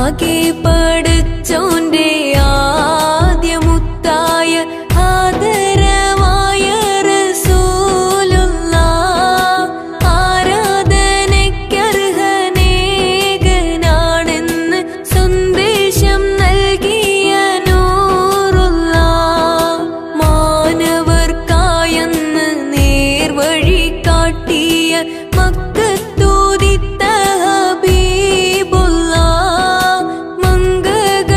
ആകെ പടച്ചോന്റെ ആദ്യമുത്തായ ആദരവായ റസൂലുള്ളാഹ് ആരാധനയ്ക്കർഹനേകനാണെന്ന് സന്ദേശം നൽകിയ നൂറുള്ളാഹ് മാനവർക്കായെന്ന് നേർവഴി കാട്ടിയ മക്കത്തൂതിത്ത ഹബീബുള്ളാഹ് മംഗക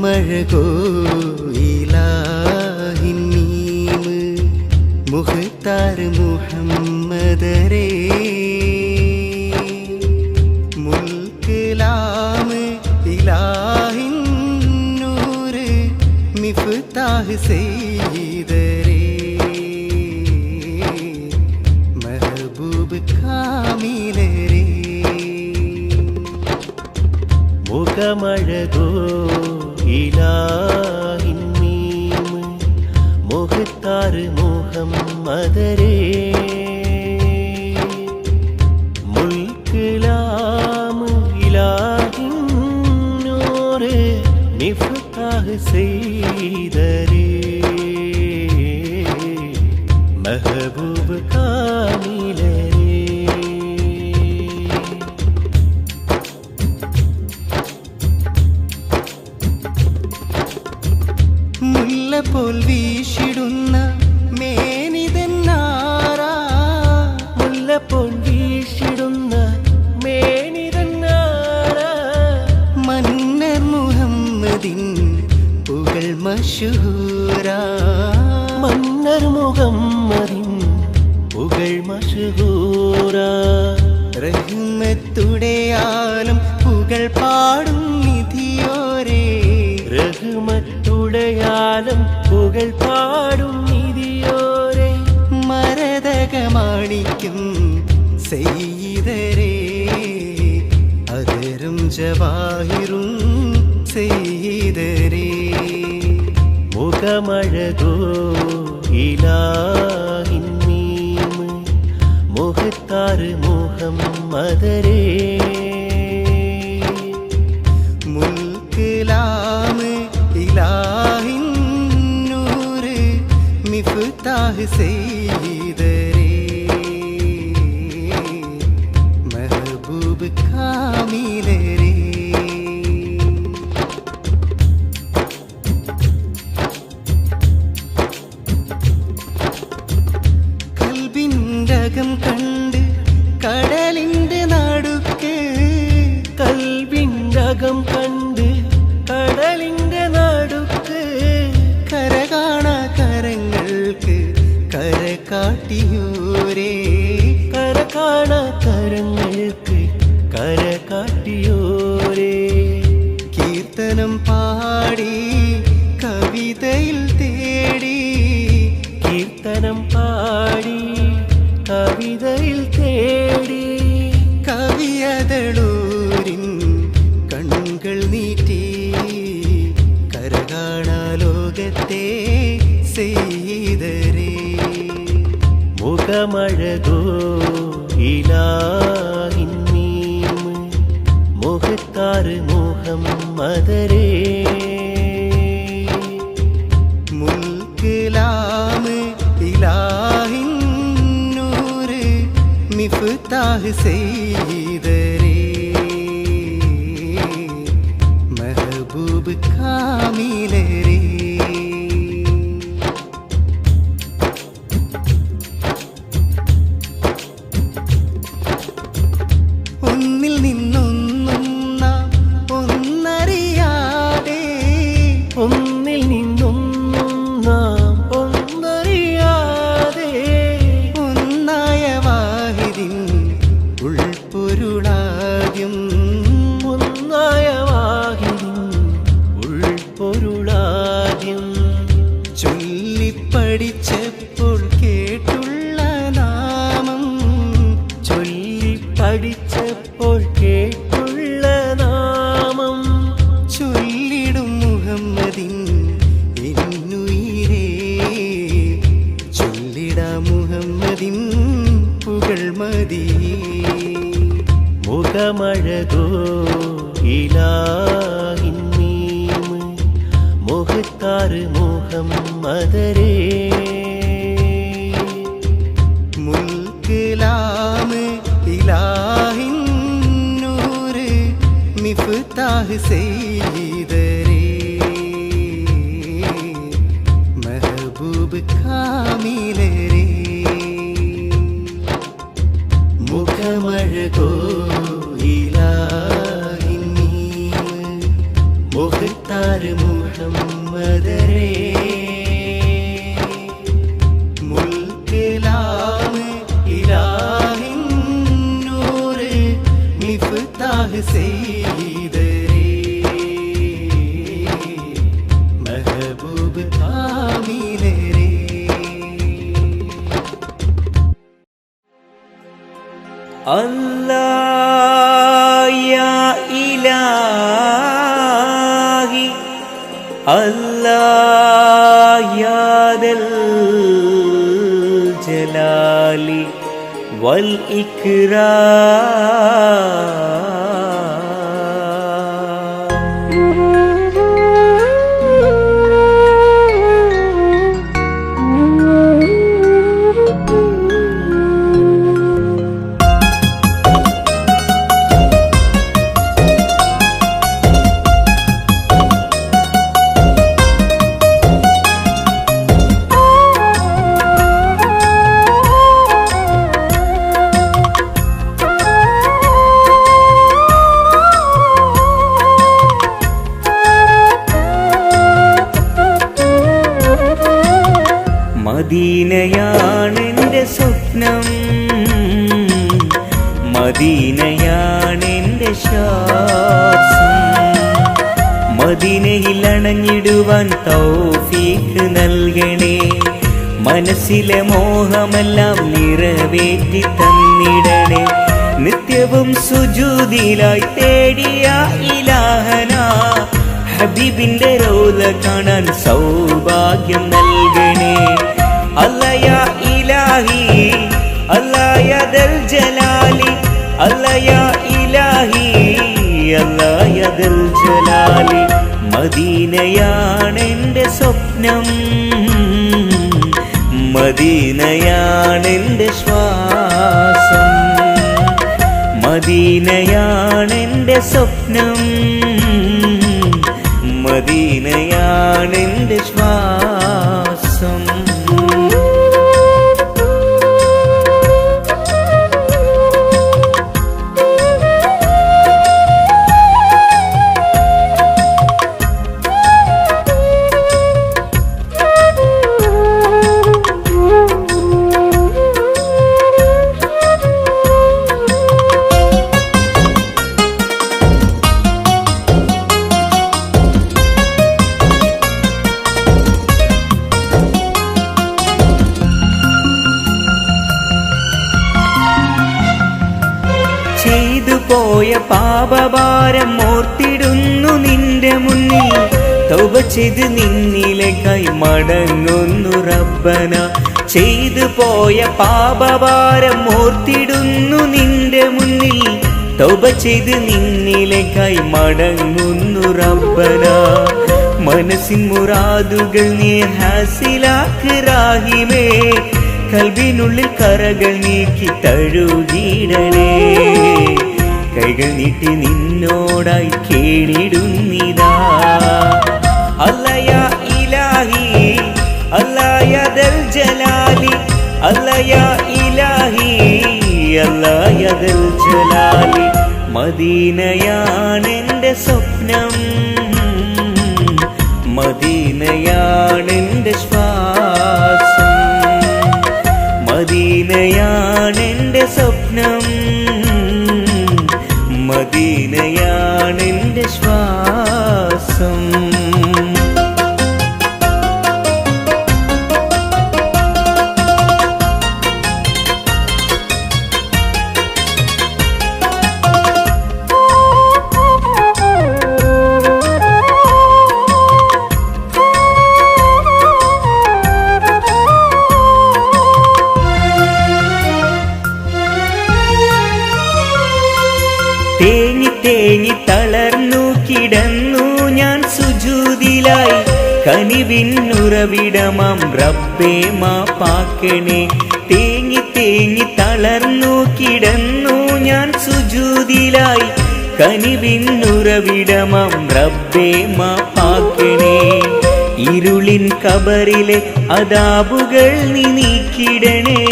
മുഖമഴകോ ഇലാഹിൻ നീമ് മുഖ്താർ മുഹമ്മദരേ മുൽക്കിലാമ് ഇലാഹിൻ നൂറ് മിഫ്താഹ് സയ്യിദരേ മെഹബൂബ് കാമിലരേ മുഖമഴകോ ഇലാഹിൻ നീമ് മുഖ്താർ മുഹമ്മദരേ മുൽക്കിലാമ് ഇലാഹിൻ നൂറ് മിഫ്താഹ് സയ്യിദരേ മെഹബൂബ് കാമിലരേ മുല്ലപോൽ വീശിടുന്ന മേനിതന്നാരാ മുല്ലപ്പോൽ വീശിടുന്ന മേനിതന്നാരാ മന്നർ മുഹമ്മദിൻ പുകൾ മശൂരാ മന്നർ മുഹമ്മദിൻ പുകൾ മശഹൂരാ റഹ്മത്തുടയാലും പുകൾ പാടും നിധിയോരേ റഹ്മത്തുടയാലും പുകൾ പാടും നിധിയോരേ മരതകമാണിക്കും സയ്യിദരേ അതരും ജവാഹിറും സയ്യിദരേ മുഖമഴകോ ഇലാഹിൻ നീമ് മുഖ്താർ മുഹമ്മദരേ മുൽക്കിലാമ് ഇലാഹിൻ നൂറ് മിഫ്താഹ് സയ്യിദരേ മെഹബൂബ് കാമിലരേ കൽബിൻ്റകം കണ്ട് കടലിൻ്റെ നടുക്ക് കൽവിൻ്റകം കണ്ട് കടലിൻ്റെ നടുക്ക് കര കാണാ കരങ്ങൾക്ക് കര കാട്ടിയോരേ കര കാണാ കരങ്ങൾക്ക് കര കാട്ടിയോരേ കീർത്തനം പാടി കവിതയിൽ തേടി കീർത്തനം പാടി കവിതയിൽ തേടി കവിയതളൂരിൻ കണ്ണുകൾ നീട്ടി കരകാണാ ലോകത്തെ സയ്യിദരേ മുഖമഴകോ ഇലാഹിൻ നീമ് മുഖ്താർ മുഹമ്മദരേ മുൽക്കിലാമ് ഇലാഹിൻ നൂറ് മിഫ്താഹ് സയ്യിദരേ മെഹബൂബ് കാമിലരേ ഒന്നിൽ നിന്നൊന്നും നാം ഒന്നറിയാതെ ഒന്നിൽ നിന്നൊന്നും നാം ഒന്നറിയാതെ ഒന്നായ വാഹിദിൻ ഉൾപ്പൊരുളാദ്യം ഒന്നായ വാഹിദിൻ ഉൾപ്പൊരുളാദ്യം ചൊല്ലിപ്പടിച്ചപ്പോൾ കേട്ടുള്ള നാമം ചൊല്ലിപ്പടിച്ചപ്പോൾ കേട്ടുള്ള നാമം ചൊല്ലിടും മുഹമ്മദിൻ എന്നുയിരേ ചൊല്ലിടാ മുഹമ്മദിൻ പുകൾ മതി മുഖമഴകോ ഇലാഹിൻ നീമ് മുഖ്താർ മുഹമ്മദരേ മുൽക്കിലാമ് ഇലാഹിൻ നൂറ് മിഫ്താഹ് സയ്യിദരേ മെഹബൂബ് കാമിലരേ മുഖമഴകോ ഇലാഹിൻ നീമ് മുഖ്താർ മുഹമ്മദരേ മുൽക്കിലാമ് ഇലാഹിൻ നൂറ് മിഫ്താഹ് സയ്യിദരേ മെഹബൂബ് കാമിലരേ അല്ലാഹ് യാ ഇലാഹി അല്ലാഹ് യാ ദൽ ജലാലി വൽ ഇക്റാം. മദീനയാണെന്റെ സ്വപ്നം, മദീനയാണെന്റെ ശ്വാസം. മദീനയിൽ അണഞ്ഞിടുവാൻ തൗഫീഖ് നൽകണേ, മനസ്സിലെ മോഹമെല്ലാം നിറവേറ്റി തന്നിടണേ. നിത്യവും സുജൂദിലായി തേടിയ ഇലാഹന ഹബീബിന്റെ റൗള കാണാൻ സൗഭാഗ്യം നൽകണേ. അല്ലാഹ് യാ ഇലാഹി അല്ലാഹ് യാ ദൽ ജലാലി അല്ലാഹ് യാ ഇലാഹി അല്ലാഹ് യാ ദൽ ജലാലി. മദീനയാണെന്റെ സ്വപ്നം, മദീനയാണെന്റെ ശ്വാസം. മദീനയാണെന്റെ സ്വപ്നം, മദീനയാണെന്റെ ശ്വാസം. ചെയ്തു പോയ പാപഭാരം ഓർത്തിടുന്നു നിന്റെ മുന്നിൽ, തൗബ ചെയ്ത് നിന്നിലേക്കായി മടങ്ങുന്നു റബ്ബന. ചെയ്തു പോയ പാപഭാരം ഓർത്തിടുന്നു നിന്റെ മുന്നിൽ, തൗബ ചെയ്ത് നിന്നിലേക്കായി മടങ്ങുന്നു റബ്ബന. മനസ്സിൻ മുറാദുകൾ നീ ഹാസിലാക്ക് റാഹിമേ, കൽബിനുള്ളിൽ കറകൾ നീക്കി തഴുകിടണേ. കൈകൾ നീട്ടി നിന്നോടായി കേണിടുന്നിതാ. അല്ലാഹ് യാ ഇലാഹി അല്ലാഹ് യാ ദൽ ജലാലി അല്ലാഹ് യാ ഇലാഹി അല്ലാഹ് യാ ദൽ ജലാലി. മദീനയാണെന്റെ സ്വപ്നം, മദീനയാണെന്റെ ശ്വാസം. മദീനയാണെന്റെ സ്വപ്നം, മദീനയാണെന്റെ ശ്വാസം. തേങ്ങി തേങ്ങി തളർന്നു കിടന്നു ഞാൻ സുജൂദിലായി, കനിവിന്നുറവിടമാം റബ്ബേ മാപ്പാക്കണേ. തേങ്ങി തേങ്ങി തളർന്നു കിടന്നു ഞാൻ സുജൂദിലായി, കനിവിന്നുറവിടമാം റബ്ബേ മാപ്പാക്കണേ. ഇരുളിൻ കബറിലെ അദാബുകൾ നീ നീക്കിടണേ,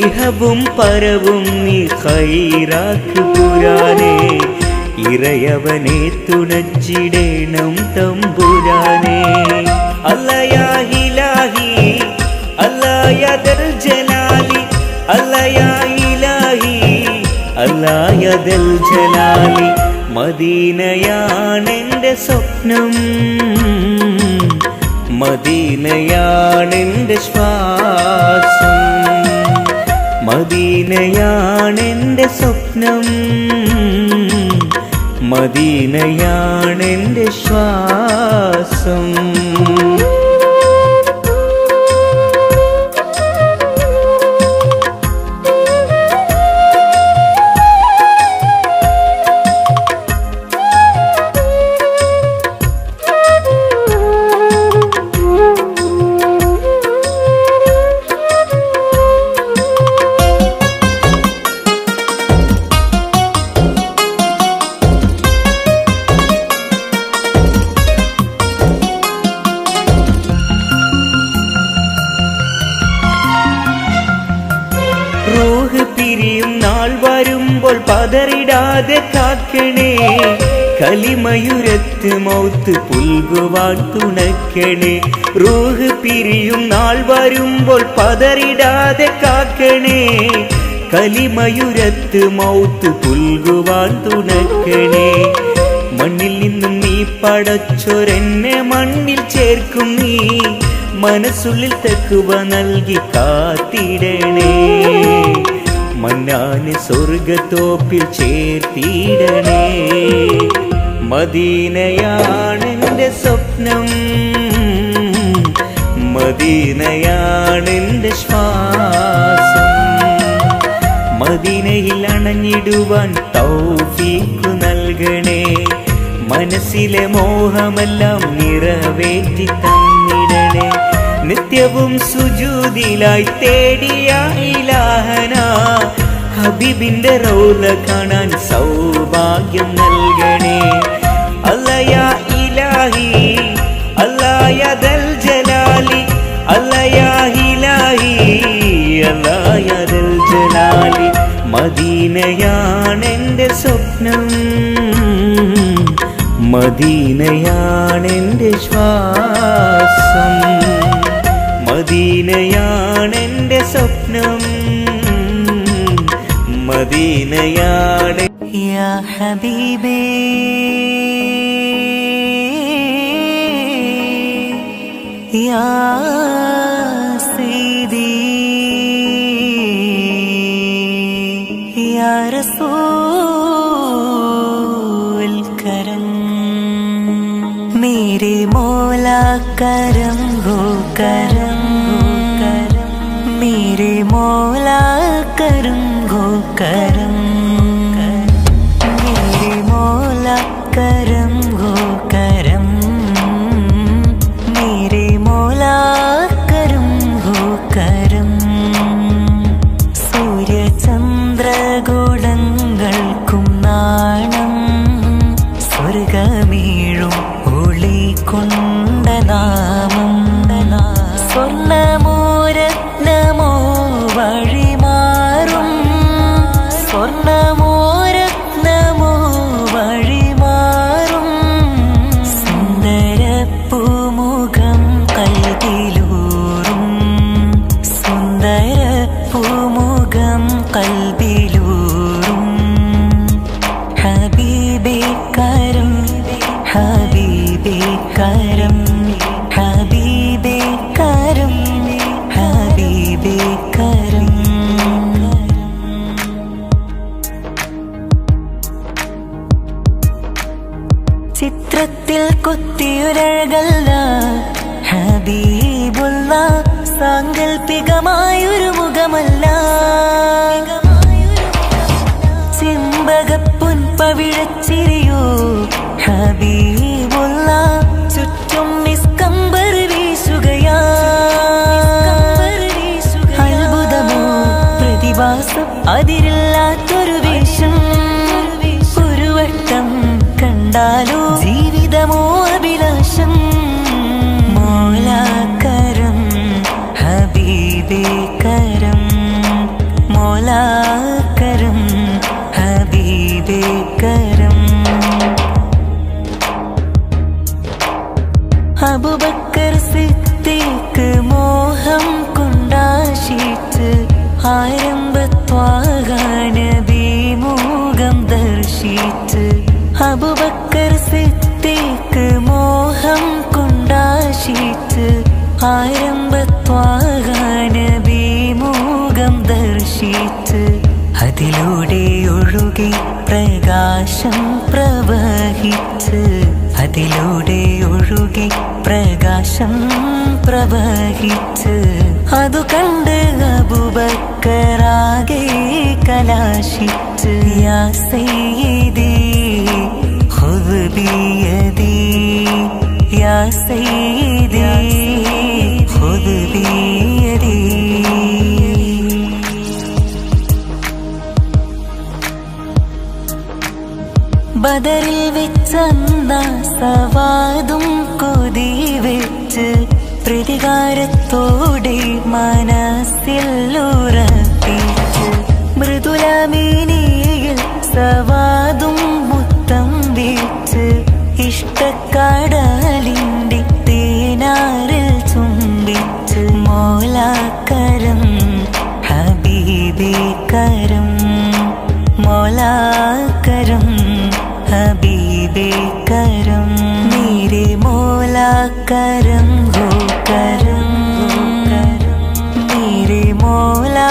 ഇഹവും പരവും നീ ഖൈറാക്ക് പുരാനേ. ഇറയവനെ തുണച്ചിടേണം തമ്പുരാനെ. അല്ലയാ ഇലാഹി അല്ലായദൽ ജലാലി അല്ലയാ ഇലാഹി അല്ലായദൽ ജലാലി. മദീനയാണെൻ്റെ സ്വപ്നം, മദീനയാണെൻ്റെ ശ്വാസം, മദീനയാണെൻ്റെ സ്വപ്നം, മദീനയാണെൻ്റെ ശ്വാസം. റൂഹ് പിരിയും നാൾ വരുമ്പോൾ പതറിടാതെ കാക്കണേ. കലിമയുരത്ത് മൗത്ത് പുൽകുവാൻ തുണക്കണേ. റൂഹ് പിരിയും നാൾ വരുമ്പോൾ പതറിടാതെ കാക്കണേ. കലിമയുരത്ത് മൗത്ത് പുൽകുവാൻ തുണക്കണേ. മണ്ണിൽ നിന്നും നീ പടച്ചൊരെന്നെ മണ്ണിൽ ചേർക്കും നീ. മനസ്സുള്ളിൽ തക്കുവ നൽകി കാത്തിടണേ. മന്നാന് സ്വർഗത്തോപ്പിൽ ചേർത്തിടണേ. മദീനയാണെൻ്റെ സ്വപ്നം, മദീനയാണെൻ്റെ ശ്വാസം. മദീനയിൽ അണഞ്ഞിടുവാൻ തൗഫീഖ് നൽകണേ. മനസ്സിലെ മോഹമെല്ലാം നിറവേറ്റി തന്നിടണേ. നിത്യവും സുജൂദിലായി തേടിയ ഇലാഹന ഹബീബിന്റെ റൗള കാണാൻ സൗഭാഗ്യം നൽകണേ. അല്ലയാ ഇലാഹി അല്ലായദൽ ജലാലി അല്ലയാ ഇലാഹി അല്ലായദൽ ജലാലി. മദീനയാണെൻ്റെ സ്വപ്നം, മദീനയാണെൻ്റെ ശ്വാസം, മദീനയാണെൻ്റെ സ്വപ്നം, മദീനയാണ്. യാ ഹബീബേ യാ സയ്യിദി യാ റസൂൽ കരം. मेरे मौला करम हो करम, मेरे मौला करम हो करम, मेरे मौला करम हो करम, मेरे मौला करम हो करम. സൂര്യചന്ദ്രഗോളങ്ങൾക്കും നാണം സ്വർഗമീഴും കൊണ്ട നാമം. സ്വർണ്ണമോ രത്നമോ വഴിമാറും, സ്വർണ്ണമോ രത്നമോ വഴിമാറും. സുന്ദര പൂമുഖം കൽബിലൂറും, സുന്ദര പൂമുഖം കൽബിലൂറും. ഹബീബേ കരം ഹബീബേ കരം, ഹബീബേ കരം, ഹബീബേ കരം. ചിത്രത്തിൽ കൊത്തിയൊരഴകല്ല ഹബീബുള്ള, സാങ്കൽപ്പികമായൊരു മുഖമല്ല. ചെമ്പകപ്പൊൻ പവിഴച്ചിരിയോ ഹബീബുള്ള, ചുറ്റും നിസ്കമ്പർ വീശുകയാ. അത്ഭുതമോ പ്രതിഭാസം അതിരില്ലാത്തൊരു വേഷം. ഒരു വട്ടം കണ്ടാലോ ജീവിതമോ അഭിലാഷം. മൗലാ കരം ഹബീബേ കരം, മൗലാ കരം ഹബീബേ കരം. ഒഴുകി പ്രകാശം പ്രവഹിച്ച് അതിലൂടെ ഒഴുകി പ്രകാശം പ്രവഹിച്ച് അതു കണ്ട് അബൂബക്കറാകെ കലാശിച്ച് യാ സയ്യിദി ഖുദ് ബിയദി യാ സയ്യിദി ഖുദ് ബിയദി. ബദറിൽ വെച്ചന്ന സവാദും കൊതി വെച്ച് പ്രതികാരത്തോടെ മനസ്സിൽ ഉറപ്പിച്ച് മൃദുലമേനിയിൽ സവാദും മുത്തം വെച്ച് ഇഷ്ടക്കടലിൻ്റെ തേനാറിൽ ചുംബിച്ച് മോലാക്കരം ഹബീബേ കരം മോലാക്കരം हबीबे करम मेरे मौला करम हो करम मेरे मौला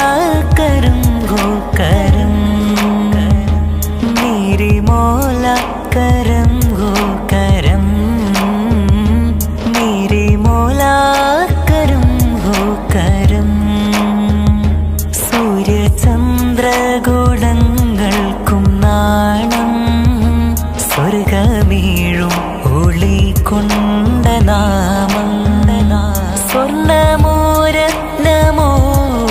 करम हो करम मेरे मौला करम हो करम मेरे मौला करम हो करम. സൂര്യചന്ദ്രഗോളങ്ങൾക്കും നാണം സ്വർഗമീഴും ഒളി കൊണ്ട നാമം സ്വർണമോരത്നമോ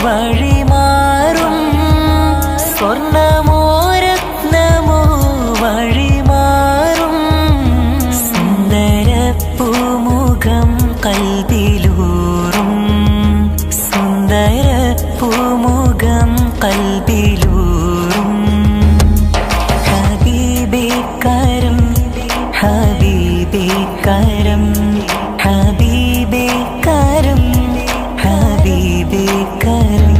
വഴിമാറും സ്വർണമോരത്നമോ വഴിമാറും സുന്ദര പൂമുഖം കൽബിലൂറും സുന്ദര പൂമുഖം കൽബിലൂറും ഹബീബേ കരം ഹബീബേ കരം ഹബീബേ കരം ഹബീബേ കരം.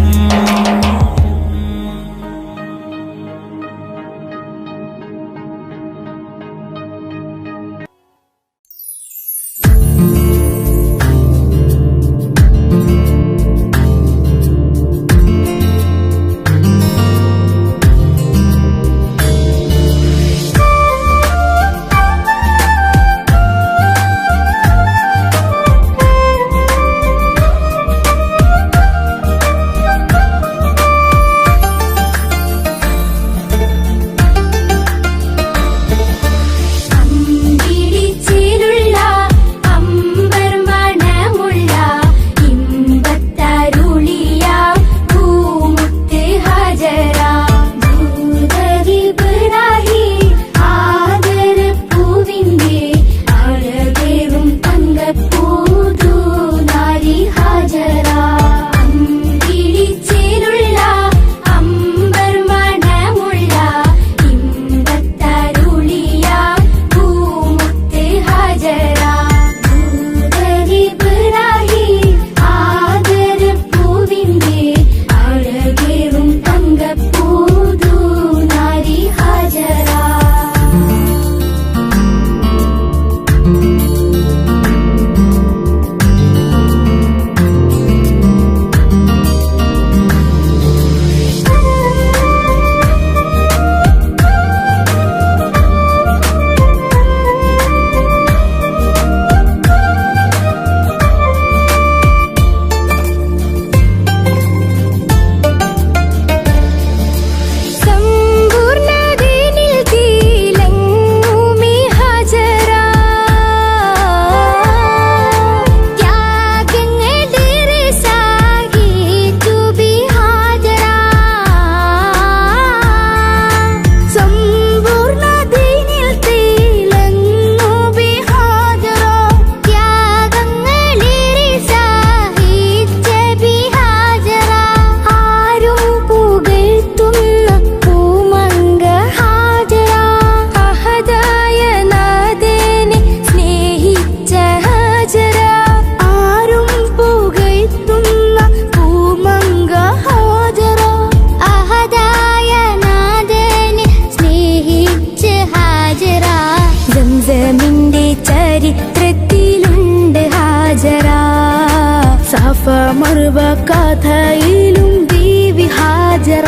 മർവ കഥയിലും ബീവി ഹാജറ.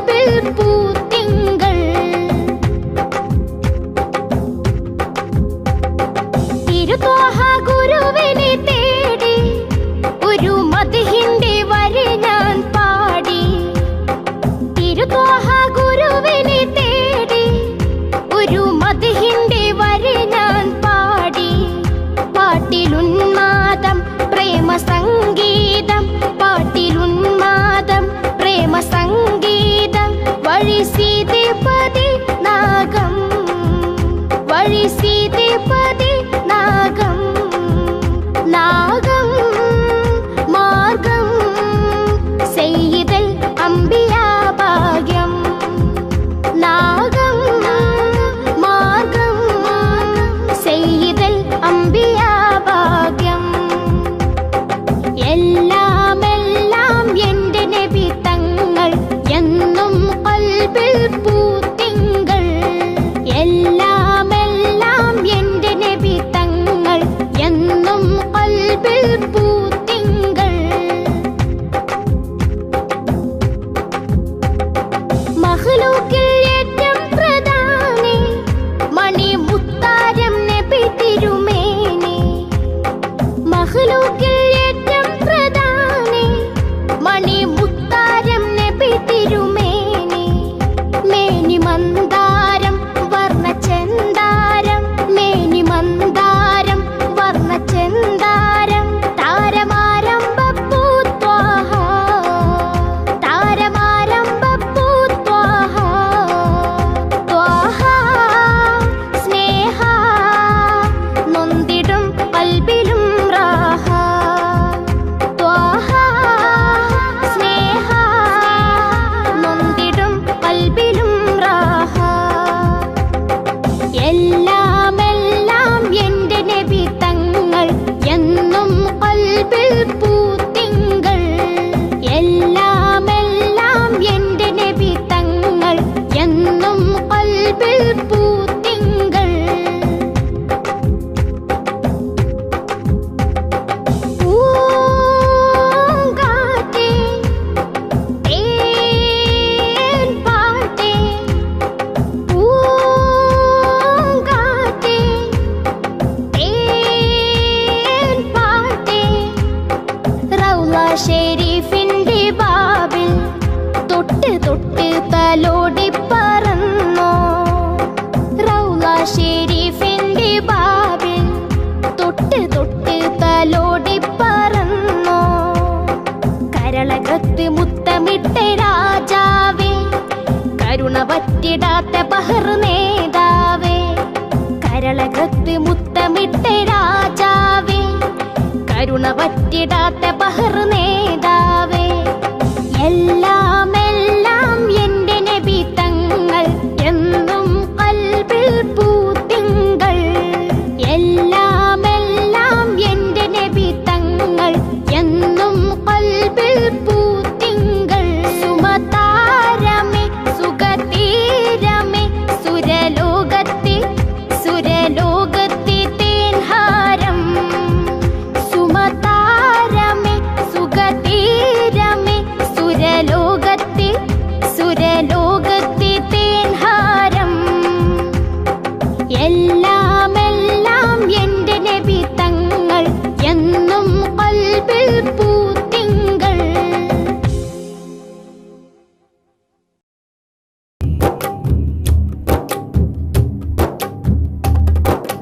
കൽബിൽ പൂത്തിങ്കൾ. തിരുത്വാഹ ഗുരുവിനെ തേടി ഒരു മദ്ഹിന്റെ വരി ഞാൻ പാടി. തിരുത്വാഹ ഗുരുവിനെ തേടി ഒരു മദ്ഹിന്റെ വരി ഞാൻ പാടി. പാട്ടിലുന്മാദം പ്രേമ സംഗീതം, പാട്ടിലുന്മാദം പ്രേമ സംഗീതം. വഴി സീതി പതി നാഗം, വഴി സീതി പതി നാഗം. നാഗം മാർഗം സയ്യിദൽ അംബിയാ ഭാഗ്യം. നാഗം മാർഗം സയ്യിദൽ അംബിയാ ഭാഗ്യം. എല്ലാം എല്ലാം എൻ്റെ നബി തങ്ങൾ എന്നും കൽബിൽ പൂത്തിങ്കൾ. എല്ലാം എല്ലാം എൻ്റെ നബി തങ്ങൾ എന്നും കൽബിൽ പൂത്തിങ്കൾ. മഖ്ലൂക്കിൽ ഏറ്റവും പ്രധാനി മണി മുത്താരം നബി തിരുമേനി. മഖ്ലൂക്കിൽ ഏറ്റവും പ്രധാനി മണി മുത്താരം നബി തിരുമേനി. മേനി മന്ദാരം വർണ്ണചന്ദാരം, മേനി മന്ദാരം വർണ്ണചന്ദാരം. താരമാരംഭപ്പൂ ത്വാഹ, താരമാരംഭപ്പൂ ത്വാഹ. ത്വാഹ സ്നേഹ നൊന്തിടും കൽബിലും റാഹ. ത്വാഹ സ്നേഹ നൊന്തിടും കൽബിലും റാഹ. എല്ലാം എല്ലാം എൻ്റെ നബി തങ്ങൾ എന്നും കൽബിൽ പൂത്തിങ്കൾ. എല്ലാം എല്ലാം എൻ്റെ നബി തങ്ങൾ എന്നും കൽബിൽ പൂത്തിങ്കൾ. പൂങ്കാറ്റേ തേൻ പാട്ടേ, പൂങ്കാറ്റേ തേൻ പാട്ടേ. റൗള ഷെരീഫിന്റെ ബാബിൽ തൊട്ട് തൊട്ട് തലോടി പറന്നോ. റൗള ഷെരീഫിന്റെ ബാബിൽ തൊട്ട് തൊട്ട് തലോടി പറന്നോ. കരളകത്ത് മുത്തമിട്ട രാജാവേ, കരുണ പറ്റിടാത്ത ബഹർ നേതാവേ. കരളകത്ത് മുത്തമിട്ട രാജാവേ, കരുണ പറ്റിടാത്ത ബഹർ നേതാവേ. എല്ലാം എല്ലാം എൻ്റെ നബി തങ്ങൾ എന്നും കൽബിൽ പൂത്തിങ്കൾ. എല്ലാം എല്ലാം എൻ്റെ നബി തങ്ങൾ എന്നും കൽബിൽ പൂത്തിങ്കൾ. സുമതാരമേ സുഖതീരമേ സുരലോകത്തെ സുരലോകത്തെ തേൻഹാരം. സുമതാരമേ സുഖതീരമേ സുരലോകത്തെ സുരലോകത്തെ തേൻഹാരം. എല്ലാം എല്ലാം എൻ്റെ നബി തങ്ങൾ എന്നും കൽബിൽ പൂത്തിങ്കൾ.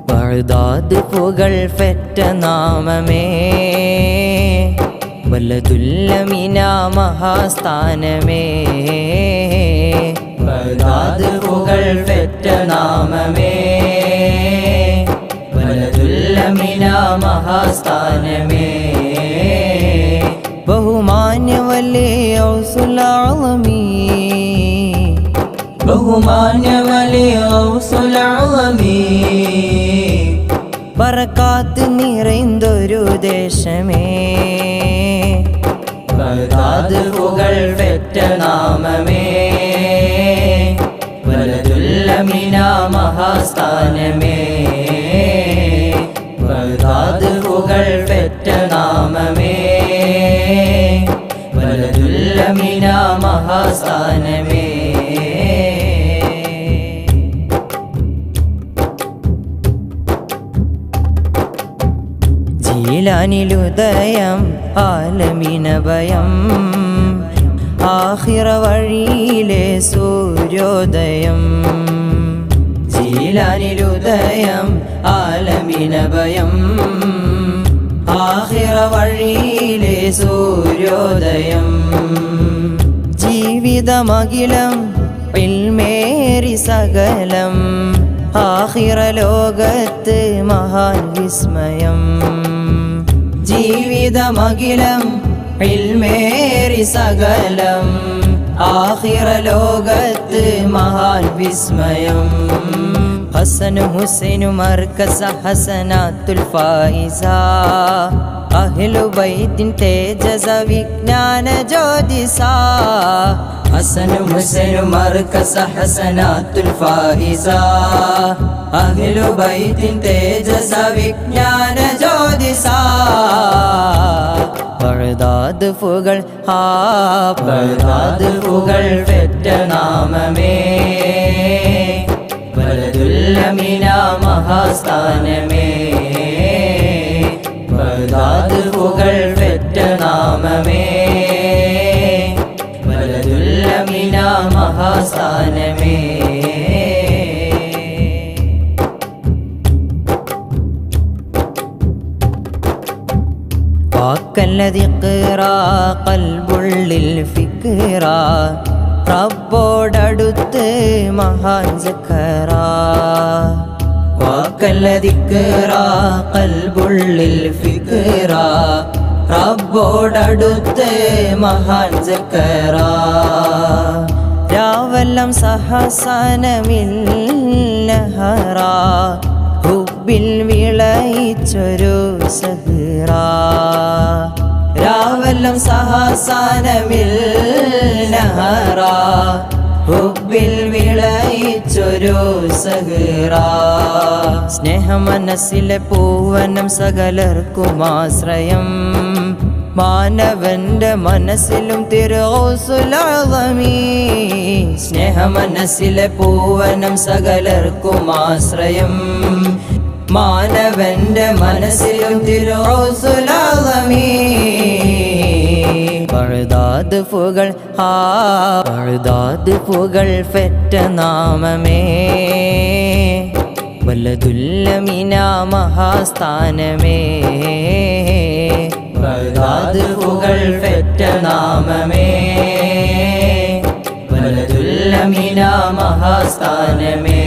ബഗ്ദാദ് പുകൾ പെറ്റ നാമമേ, വലതുല്ലമിന മഹാസ്ഥാനമേ. ബഗ്ദാദ് പുകൾ പെറ്റ നാമമേ, വലതുല്ലമിന മഹാസ്ഥാനമേ. ബഹുമാന്യ വലിയ ഔസുൽ ആളമീ, ബഹുമാന്യ വലിയ ഔസുൽ ആളമീ. ബറകാത്ത് നിറൈന്തൊരു ദേശമേ, ബഗ്ദാദ് പുകൾ പെറ്റ നാമമേ, വലതുല്ലമിന മഹാസ്ഥാനമേ. ബഗ്ദാദ് പുകൾ പെറ്റ നാമമേ, വലതുല്ലമിന മഹാസ്ഥാനമേ. ജീലാനിലുദയം ആലമിനഭയം ആഖിറ വഴിയിലെ സൂര്യോദയം ജീലാനിലുദയം ആലമിനഭയം ആഖിറ വഴിയിലെ സൂര്യോദയം ജീവിതമഖിലം ഇൽമേറി സകലം ആഖിറ ലോകത്ത് മഹാൻ വിസ്മയം ജീവിതമഖിലം ഇൽമേറി സകലം ആഖിറ ലോകത്ത് മഹാൻ വിസ്മയം ഹസനു ഹുസൈനു മർകസ ഹസനാത്തുൽ ഫായിസ അഹ്ലു ബൈത്തിൻ തേജസ വിജ്ഞാന ജ്യോതിസ ഹസനു ഹുസൈനു മർകസ ഹസനാത്തുൽ ഫായിസ അഹ്ലു ബൈത്തിൻ തേജസ വിജ്ഞാന ജ്യോതിസ ബഗ്ദാദ് പുകൾ ബഗ്ദാദ് പുകൾ പെറ്റ നാമമേ ബലദുൽ അമീന മഹാസ്ഥാനമേ ബഗ്ദാദ് പുകൾ പെറ്റ നാമമേ ബലദുൽ അമീന മഹാസ്ഥാനമേ വാക്കല്ലതി ഖിറാ ഖൽബുള്ളിൽ ഫിക്റാ റബ്ബോടടുത്ത് മഹാൻ സഖറാ വാക്കല്ലതി ഖിറാ ഖൽബുള്ളിൽ ഫിക്റാ റബ്ബോടടുത്ത് മഹാൻ സഖറാ രാവെല്ലാം സഹസനമില്ലഹറാ ഹുബിൽ വിളയിച്ചൊരു സഹറാ രാവെല്ലാം സഹസനമില്ലഹറാ ഹുബിൽ വിളയിച്ചൊരു സഹറാ സ്നേഹമനസ്സിലെ പൂവനം സകലർക്കുമാശ്രയം മാനവന്റെ മനസ്സിലും തിരുഗൗസുൽ അഅ്ളമീ സ്നേഹമനസ്സിലെ പൂവനം സകലർക്കുമാശ്രയം മാനവന്റെ മനസ്സിലും തിരുഗൗസുൽ അഅ്ളമീ ബഗ്ദാദ് പുകൾ ബഗ്ദാദ് പുകൾ പെറ്റ നാമമേ ബലദുൽ അമീന മഹാസ്ഥാനമേ ബഗ്ദാദ് പുകൾ പെറ്റ നാമമേ ബലദുൽ അമീന മഹാസ്ഥാനമേ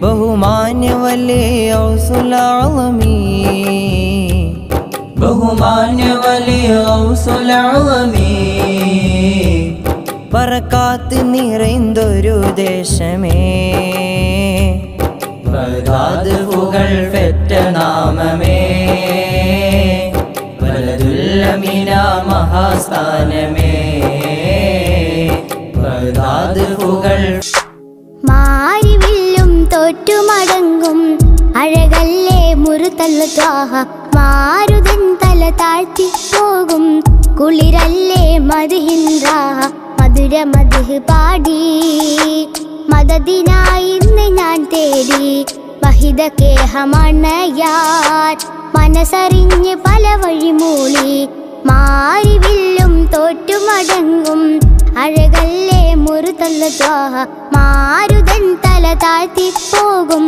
ബഹുമാന്യ വലിയ ഗൗസുൽ അഅ്ളമീ ബഹുമാന്യ വലിയ ഗൗസുൽ അഅ്ളമീ ബറകാത്ത് നിറൈന്തൊരു ദേശമേ ബഗ്ദാദ് പുകൾ പെറ്റ നാമമേ ബലദുൽ അമീന മഹാസ്ഥാനമേ ബഗ്ദാദ് പുകൾ മാരിവില്ലും തോറ്റുമടങ്ങും അഴകല്ലേ മുറുതല്ല ത്വാഹ മാരുതൻ തല താഴ്ത്തി പോകും കുളിരല്ലേ മദ്ഹിൻ റാഹ മധുര മദ്ഹ് പാടി മദദിനായി ഇന്ന് ഞാൻ തേടി വഹിദ കേഹമണയാർ മനസ്സറിഞ്ഞ് പല വഴി മൂളി മാരിവില്ലും തോറ്റുമടങ്ങും അഴകല്ലേ മുറുതല്ല ത്വാഹ മാരുതൻ തല താഴ്ത്തി പോകും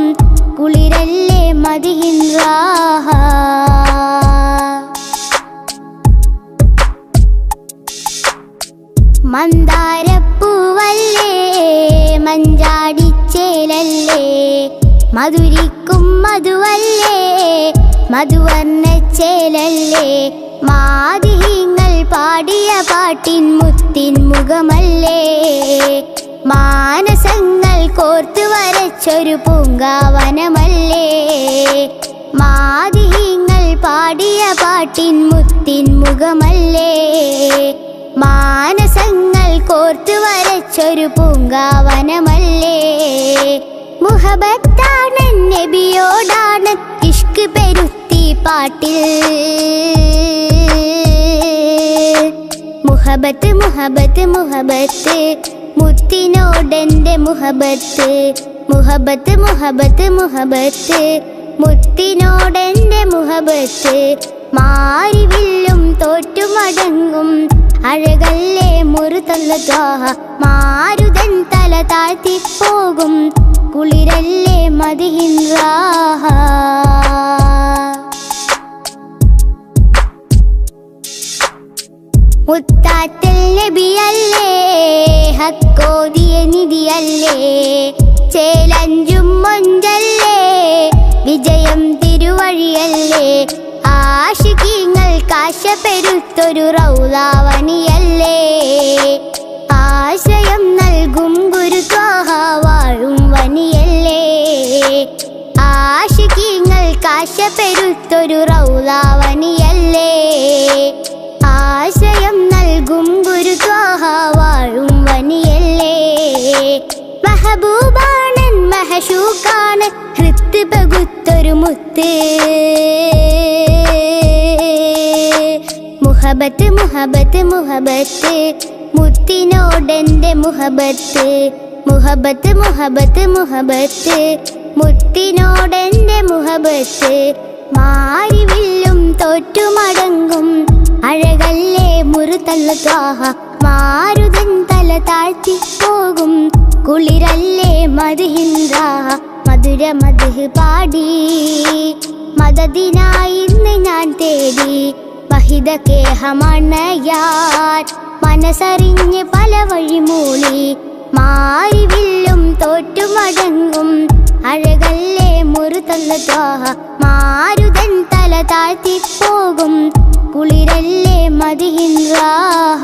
കുളിരല്ലേ മദ്ഹിൻ റാഹ മന്ദാരപ്പൂവല്ലേ മഞ്ചാടിച്ചേലല്ലേ മധുരിക്കും മധുവല്ലേ മധുവർണ്ണച്ചേലല്ലേ മാദിഹ്യങ്ങൾ പാടിയ പാട്ടിൻ മുത്തിൻ മുഖമല്ലേ മാനസങ്ങൾ കോർത്തു വരച്ചൊരു പൂങ്കാവനമല്ലേ മാദിഹ്യങ്ങൾ പാടിയ പാട്ടിൻ മുത്തിൻ മുഖമല്ലേ മാനസങ്ങൾ കോർത്തു വരച്ചൊരു പൂങ്കാവനമല്ലേ മുഹബത്താണ് നബിയോടാണ് ഇഷ്ക് പെരുത്തി പാട്ടിൽ മുഹബത്ത് മുഹബത്ത് മുഹബത്ത് മുത്തിനോടെന്റെ മുഹബത്ത് മുഹബത്ത് മുഹബത്ത് മുഹബത്ത് മുത്തിനോടെന്റെ മുഹബത്ത് മാരിവില്ലും തോറ്റുമടങ്ങും അഴകല്ലേ മുറുതല്ല ത്വാഹ മാരുതൻ തല താഴ്ത്തിപ്പോകും കുളിരല്ലേ മദിഹിൻ റാഹ മുത്താറ്റൽ നബിയല്ലേ ഹക്കോദിയ നിധിയല്ലേ ചേലഞ്ചും മൊഞ്ചല്ലേ വിജയം തിരുവഴിയല്ലേ ആശികീങ്ങൾ കാശപ്പെരുത്തൊരു റൗലാവണിയല്ലേ ആശയം നൽകും ഗുരു ത്വാഹ വാഴും വനിയല്ലേ ആശികീങ്ങൾ കാശപ്പെരുത്തൊരു റൗലാവണിയല്ലേ ആശയം നൽകും ഗുരു ത്വാഹ വാഴും വനിയല്ലേ മഹബൂബാണൻ മഹശൂക്കാണ് ഹൃത്ത് പകുത്തൊരു മുത്ത് മുഹബത്ത് മുഹബത്ത് മുഹബത്ത് മുത്തിനോടെന്റെ മുഹബത്ത് മുഹബത്ത് മുഹബത്ത് മുഹബത്ത് മുത്തിനോടെന്റെ മുഹബത്ത് മാരിവില്ലും തോറ്റുമടങ്ങും അഴകല്ലേ മുറുതല്ല ത്വാഹ മാരുതൻ തല താഴ്ത്തി പോകും കുളിരല്ലേ മദിഹിൻ റാഹ മധുര മധു പാടി മദദിനായി ഇന്ന് ഞാൻ തേടി വഹിദ കേഹമണയാൻ മനസ്സറിഞ്ഞ് പല വഴി മൂളി മാരിവില്ലും തോറ്റുമടങ്ങും അഴകല്ലേ മുറുതല്ല ത്വാഹ മാരുതൻ തല താഴ്ത്തി പോകും കുളിരല്ലേ മദിഹിൻ റാഹ